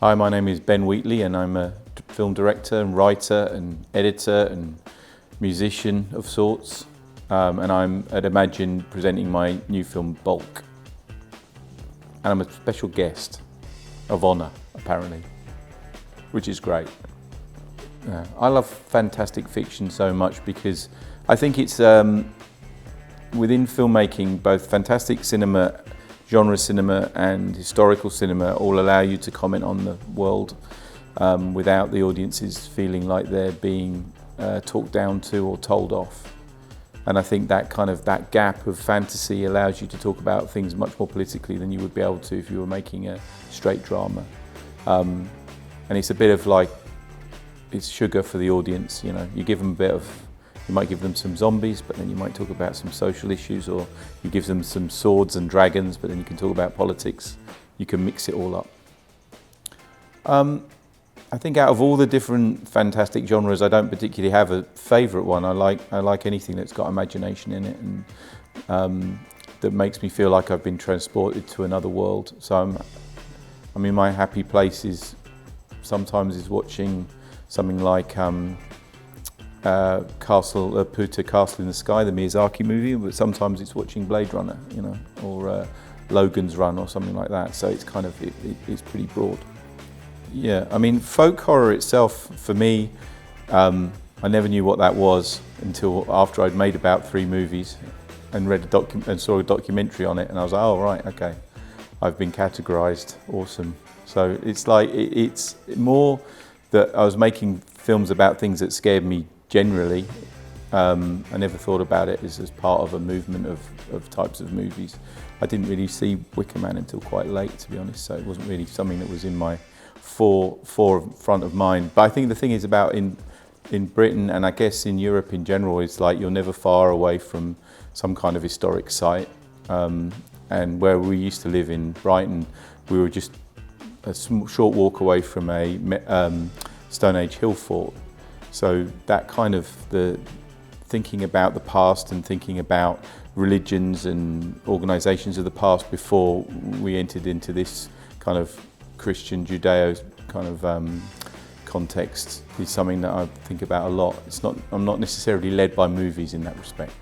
Hi, my name is Ben Wheatley and I'm a film director and writer and editor and musician of sorts. And I'm at Imagine presenting my new film Bulk. And I'm a special guest of honour, apparently, which is great. I love fantastic fiction so much because I think it's within filmmaking, both fantastic cinema, genre cinema and historical cinema all allow you to comment on the world without the audiences feeling like they're being talked down to or told off. And I think that gap of fantasy allows you to talk about things much more politically than you would be able to if you were making a straight drama. And it's a bit of like, it's sugar for the audience, you know. You give them you might give them some zombies, but then you might talk about some social issues, or you give them some swords and dragons, but then you can talk about politics. You can mix it all up. I think out of all the different fantastic genres, I don't particularly have a favourite one. I like anything that's got imagination in it and that makes me feel like I've been transported to another world. So I mean, my happy place is sometimes watching something like Puta Castle in the Sky, the Miyazaki movie, but sometimes it's watching Blade Runner, you know, or Logan's Run or something like that. So it's kind of it's pretty broad. Yeah, I mean, folk horror itself, for me, I never knew what that was until after I'd made about 3 movies and read and saw a documentary on it, and I was like, oh right, okay, I've been categorized. Awesome. So it's like it's more that I was making films about things that scared me generally. I never thought about it as part of a movement of types of movies. I didn't really see Wicker Man until quite late, to be honest, so it wasn't really something that was in my front of mind. But I think the thing is about in Britain, and I guess in Europe in general, is like you're never far away from some kind of historic site. And where we used to live in Brighton, we were just a short walk away from a Stone Age hill fort. So that kind of the thinking about the past and thinking about religions and organisations of the past before we entered into this kind of Christian Judeo kind of context is something that I think about a lot. I'm not necessarily led by movies in that respect.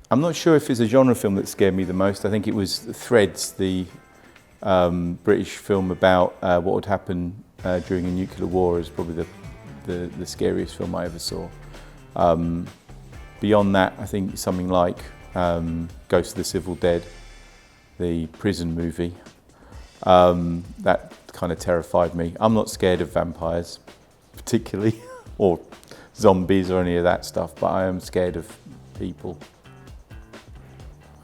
I'm not sure if it's a genre film that scared me the most. I think it was Threads, the British film about what would happen during a nuclear war, is probably the scariest film I ever saw. Beyond that, I think something like Ghost of the Civil Dead, the prison movie, that kind of terrified me. I'm not scared of vampires, particularly, or zombies or any of that stuff, but I am scared of people.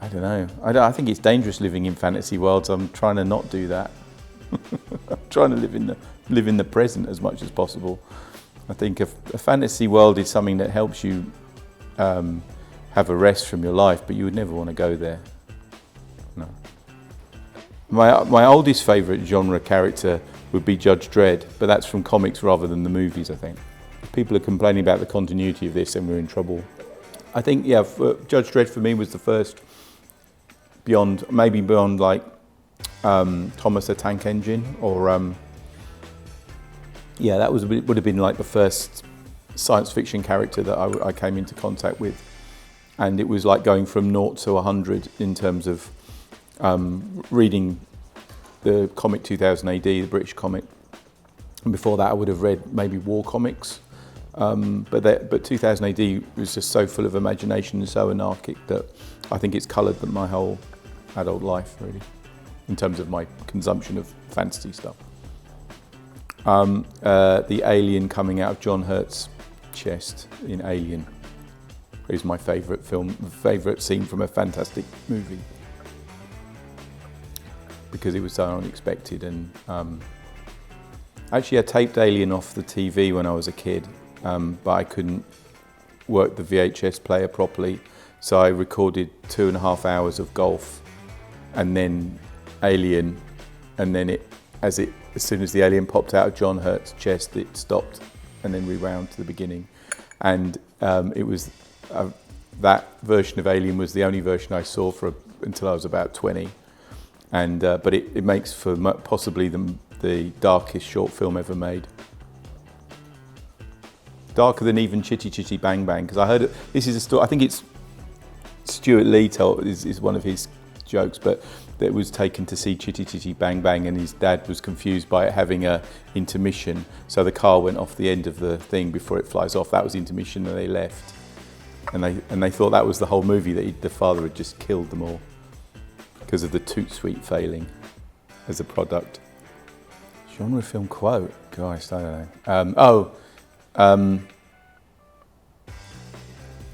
I don't know. I think it's dangerous living in fantasy worlds. I'm trying to not do that. I'm trying to live in the present as much as possible. I think a fantasy world is something that helps you have a rest from your life, but you would never want to go there. No. My oldest favourite genre character would be Judge Dredd, but that's from comics rather than the movies, I think. If people are complaining about the continuity of this, then we're in trouble. I think, yeah, Judge Dredd for me was the first, beyond like Thomas the Tank Engine, or yeah, that would have been like the first science fiction character that I came into contact with, and it was like going from 0 to 100 in terms of reading the comic 2000 AD, the British comic, and before that I would have read maybe war comics, but 2000 AD was just so full of imagination and so anarchic that I think it's coloured my whole adult life, really, in terms of my consumption of fantasy stuff. The alien coming out of John Hurt's chest in Alien is my favourite scene from a fantastic movie, because it was so unexpected. And actually I taped Alien off the TV when I was a kid, but I couldn't work the VHS player properly, so I recorded 2.5 hours of golf and then Alien, and then as soon as the alien popped out of John Hurt's chest, it stopped and then rewound to the beginning. And it was that version of Alien was the only version I saw until I was about 20. And but it makes for possibly the the darkest short film ever made. Darker than even Chitty Chitty Bang Bang, because I heard it, this is a story, I think it's Stuart Lee is one of his jokes, but that was taken to see Chitty Chitty Bang Bang, and his dad was confused by it having a intermission, so the car went off the end of the thing before it flies off. That was intermission, and they left, and they thought that was the whole movie, that the father had just killed them all because of the Toot Sweet failing as a product. Genre film quote, gosh, I don't know.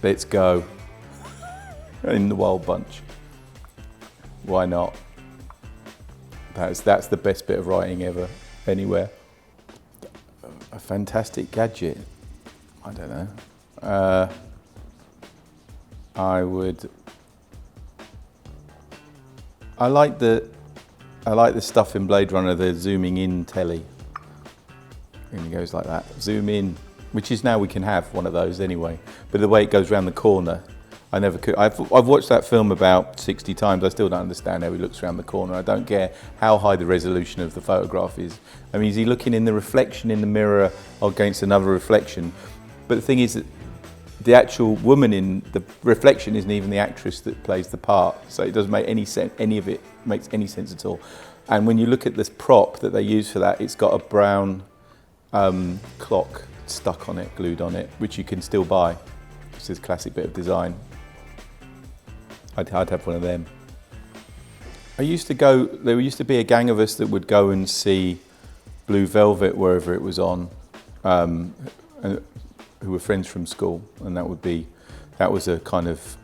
Let's go. In the Wild Bunch. Why not? That's the best bit of writing ever, anywhere. A fantastic gadget. I don't know. I like the stuff in Blade Runner, the zooming in telly. And it goes like that. Zoom in, which is now we can have one of those anyway. But the way it goes around the corner, I never could. I've watched that film about 60 times. I still don't understand how he looks around the corner. I don't care how high the resolution of the photograph is. I mean, is he looking in the reflection in the mirror against another reflection? But the thing is that the actual woman in the reflection isn't even the actress that plays the part. So it doesn't make any sense. Any of it makes any sense at all. And when you look at this prop that they use for that, it's got a brown clock stuck on it, glued on it, which you can still buy. It's this classic bit of design. I'd have one of them. There used to be a gang of us that would go and see Blue Velvet wherever it was on, who were friends from school, and that was a kind of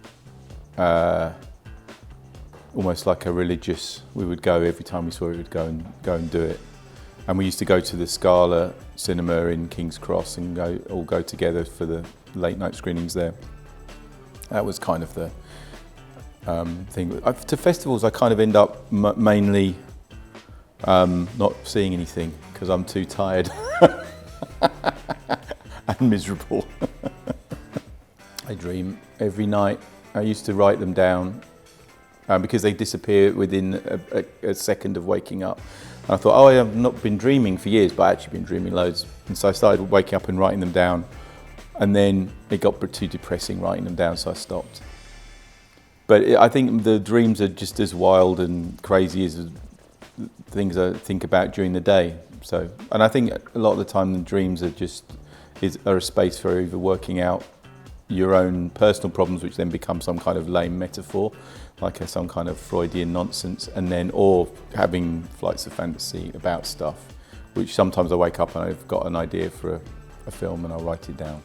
almost like a religious. We would go every time we saw it. We'd go and do it, and we used to go to the Scala cinema in King's Cross and all go together for the late night screenings there. That was kind of the thing. To festivals, I kind of end up mainly not seeing anything because I'm too tired and miserable. I dream every night. I used to write them down because they disappear within a second of waking up. And I thought, oh, I have not been dreaming for years, but I've actually been dreaming loads. And so I started waking up and writing them down. And then it got too depressing writing them down, so I stopped. But I think the dreams are just as wild and crazy as things I think about during the day. So, and I think a lot of the time the dreams are a space for either working out your own personal problems, which then become some kind of lame metaphor, like some kind of Freudian nonsense, and then or having flights of fantasy about stuff, which sometimes I wake up and I've got an idea for a film and I'll write it down,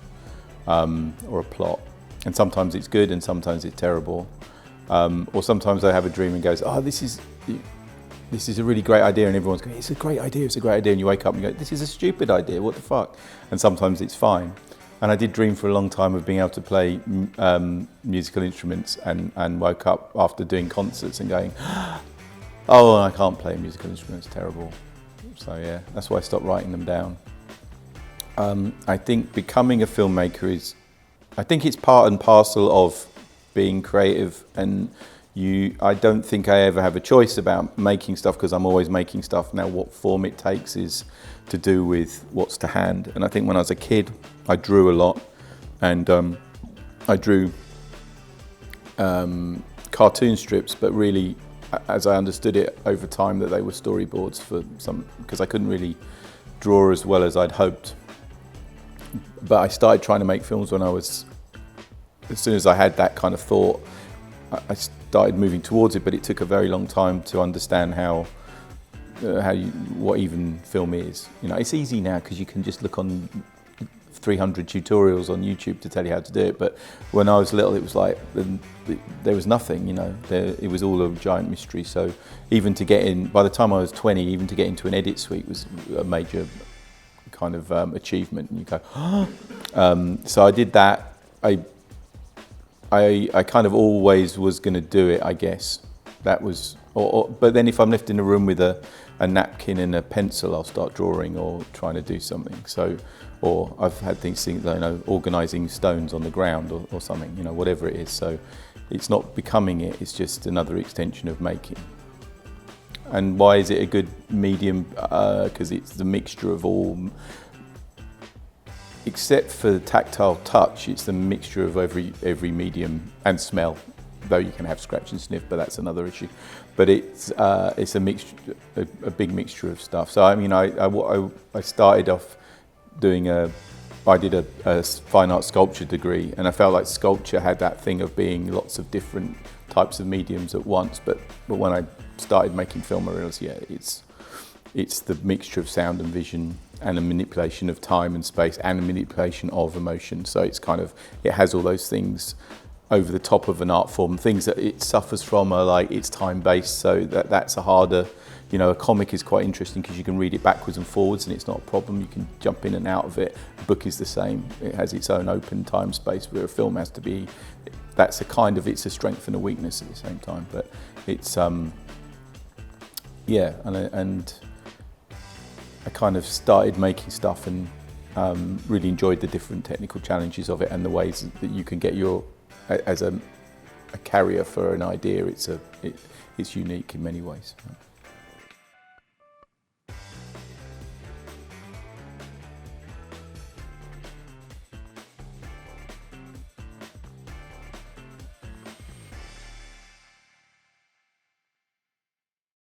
or a plot. And sometimes it's good and sometimes it's terrible. Or sometimes I have a dream and goes, oh, this is a really great idea, and everyone's going, it's a great idea, and you wake up and you go, this is a stupid idea, what the fuck? And sometimes it's fine. And I did dream for a long time of being able to play musical instruments, and woke up after doing concerts and going, oh, I can't play a musical instrument, it's terrible. So yeah, that's why I stopped writing them down. I think becoming a filmmaker I think it's part and parcel of being creative, and I don't think I ever have a choice about making stuff because I'm always making stuff. Now what form it takes is to do with what's to hand. And I think when I was a kid, I drew a lot, and I drew cartoon strips, but really, as I understood it over time, that they were storyboards for because I couldn't really draw as well as I'd hoped. But I started trying to make films when as soon as I had that kind of thought, I started moving towards it, but it took a very long time to understand what even film is. You know, it's easy now because you can just look on 300 tutorials on YouTube to tell you how to do it. But when I was little, it was like there was nothing. You know, it was all a giant mystery. So even to get in, by the time I was 20, even to get into an edit suite was a major kind of achievement. And you go, oh. So I did that. I kind of always was going to do it, I guess. That was, but then if I'm left in a room with a napkin and a pencil, I'll start drawing or trying to do something. So, or I've had things, you know, organising stones on the ground or something, you know, whatever it is. So it's not becoming it, it's just another extension of making. And why is it a good medium? Because it's the mixture of all, except for the tactile touch, it's the mixture of every medium, and smell, though you can have scratch and sniff, but that's another issue. But it's a mixture, a big mixture of stuff. So I mean, I started off doing I did a fine art sculpture degree, and I felt like sculpture had that thing of being lots of different types of mediums at once. But when I started making film, I realised, yeah, it's the mixture of sound and vision, and a manipulation of time and space, and a manipulation of emotion. So it's kind of, it has all those things over the top of an art form. Things that it suffers from are like, it's time-based, so that's a harder, you know, a comic is quite interesting because you can read it backwards and forwards and it's not a problem. You can jump in and out of it. A book is the same. It has its own open time space, where a film has to be, that's a kind of, it's a strength and a weakness at the same time. But it's, yeah, and I kind of started making stuff and really enjoyed the different technical challenges of it, and the ways that you can get your, as a carrier for an idea, it's unique in many ways.